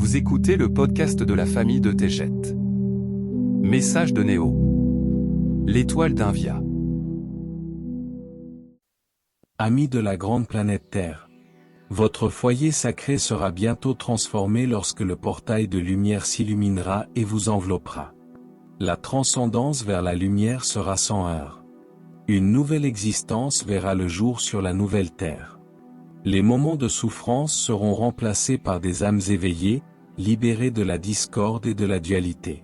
Vous écoutez le podcast de la famille de Tejet. Message de Néo. L'étoile d'Invia. Amis de la grande planète Terre. Votre foyer sacré sera bientôt transformé lorsque le portail de lumière s'illuminera et vous enveloppera. La transcendance vers la lumière sera sans heurts. Une nouvelle existence verra le jour sur la nouvelle Terre. Les moments de souffrance seront remplacés par des âmes éveillées, libérées de la discorde et de la dualité.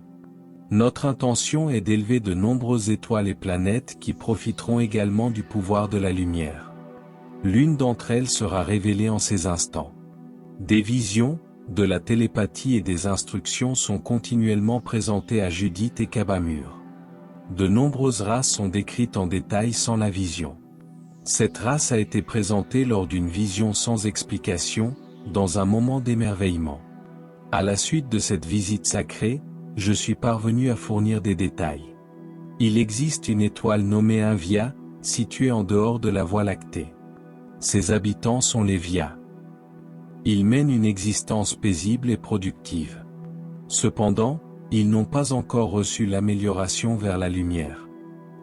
Notre intention est d'élever de nombreuses étoiles et planètes qui profiteront également du pouvoir de la lumière. L'une d'entre elles sera révélée en ces instants. Des visions, de la télépathie et des instructions sont continuellement présentées à Judith et Kabamur. De nombreuses races sont décrites en détail sans la vision. Cette race a été présentée lors d'une vision sans explication, dans un moment d'émerveillement. À la suite de cette visite sacrée, je suis parvenu à fournir des détails. Il existe une étoile nommée Invia, située en dehors de la Voie lactée. Ses habitants sont les Vias. Ils mènent une existence paisible et productive. Cependant, ils n'ont pas encore reçu l'amélioration vers la lumière.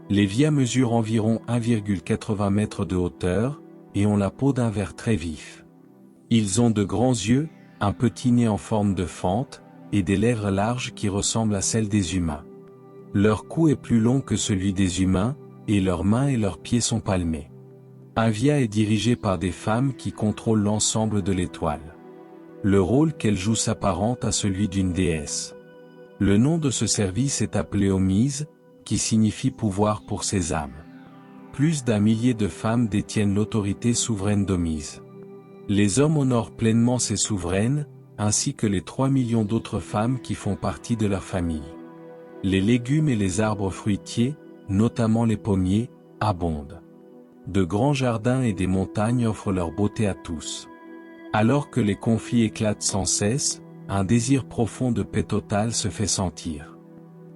Les Vias mesurent environ 1,80 m de hauteur, et ont la peau d'un vert très vif. Ils ont de grands yeux, un petit nez en forme de fente, et des lèvres larges qui ressemblent à celles des humains. Leur cou est plus long que celui des humains, et leurs mains et leurs pieds sont palmés. Invia est dirigé par des femmes qui contrôlent l'ensemble de l'étoile. Le rôle qu'elles jouent s'apparente à celui d'une déesse. Le nom de ce service est appelé Omise, qui signifie pouvoir pour ces âmes. Plus d'1 millier de femmes détiennent l'autorité souveraine d'Omise. Les hommes honorent pleinement ces souveraines, ainsi que les 3 millions d'autres femmes qui font partie de leur famille. Les légumes et les arbres fruitiers, notamment les pommiers, abondent. De grands jardins et des montagnes offrent leur beauté à tous. Alors que les conflits éclatent sans cesse, un désir profond de paix totale se fait sentir.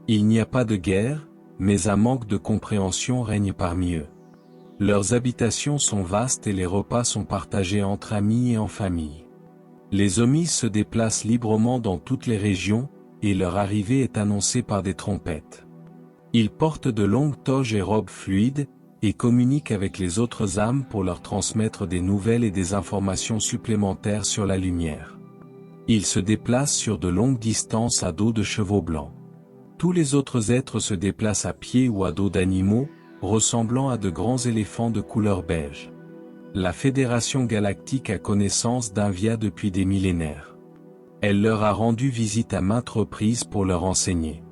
Il n'y a pas de guerre, mais un manque de compréhension règne parmi eux. Leurs habitations sont vastes et les repas sont partagés entre amis et en famille. Les Omises se déplacent librement dans toutes les régions, et leur arrivée est annoncée par des trompettes. Ils portent de longues toges et robes fluides, et communiquent avec les autres âmes pour leur transmettre des nouvelles et des informations supplémentaires sur la lumière. Ils se déplacent sur de longues distances à dos de chevaux blancs. Tous les autres êtres se déplacent à pied ou à dos d'animaux, ressemblant à de grands éléphants de couleur beige. La Fédération Galactique a connaissance d'Invia depuis des millénaires. Elle leur a rendu visite à maintes reprises pour leur enseigner.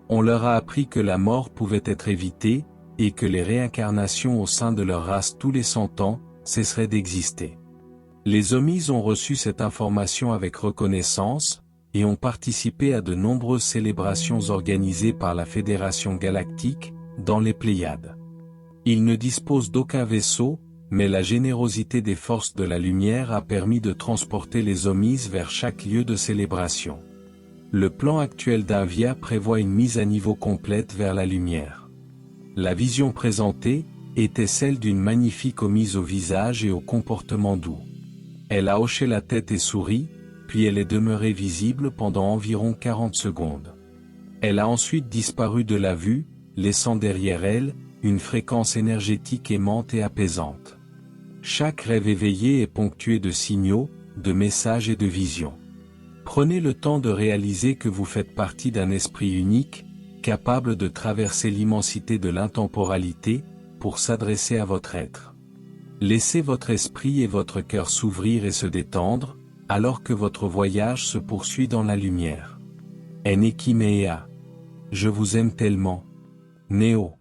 On leur a appris que la mort pouvait être évitée, et que les réincarnations au sein de leur race tous les 100 ans, cesseraient d'exister. Les Omises ont reçu cette information avec reconnaissance, et ont participé à de nombreuses célébrations organisées par la Fédération Galactique, dans les Pléiades. Ils ne disposent d'aucun vaisseau, mais la générosité des forces de la lumière a permis de transporter les Omises vers chaque lieu de célébration. Le plan actuel d'Invia prévoit une mise à niveau complète vers la lumière. La vision présentée était celle d'une magnifique Omise au visage et au comportement doux. Elle a hoché la tête et souri, puis elle est demeurée visible pendant environ 40 secondes. Elle a ensuite disparu de la vue, laissant derrière elle, une fréquence énergétique aimante et apaisante. Chaque rêve éveillé est ponctué de signaux, de messages et de visions. Prenez le temps de réaliser que vous faites partie d'un esprit unique, capable de traverser l'immensité de l'intemporalité, pour s'adresser à votre être. Laissez votre esprit et votre cœur s'ouvrir et se détendre, alors que votre voyage se poursuit dans la lumière. Eneki Mea. Je vous aime tellement. Néo.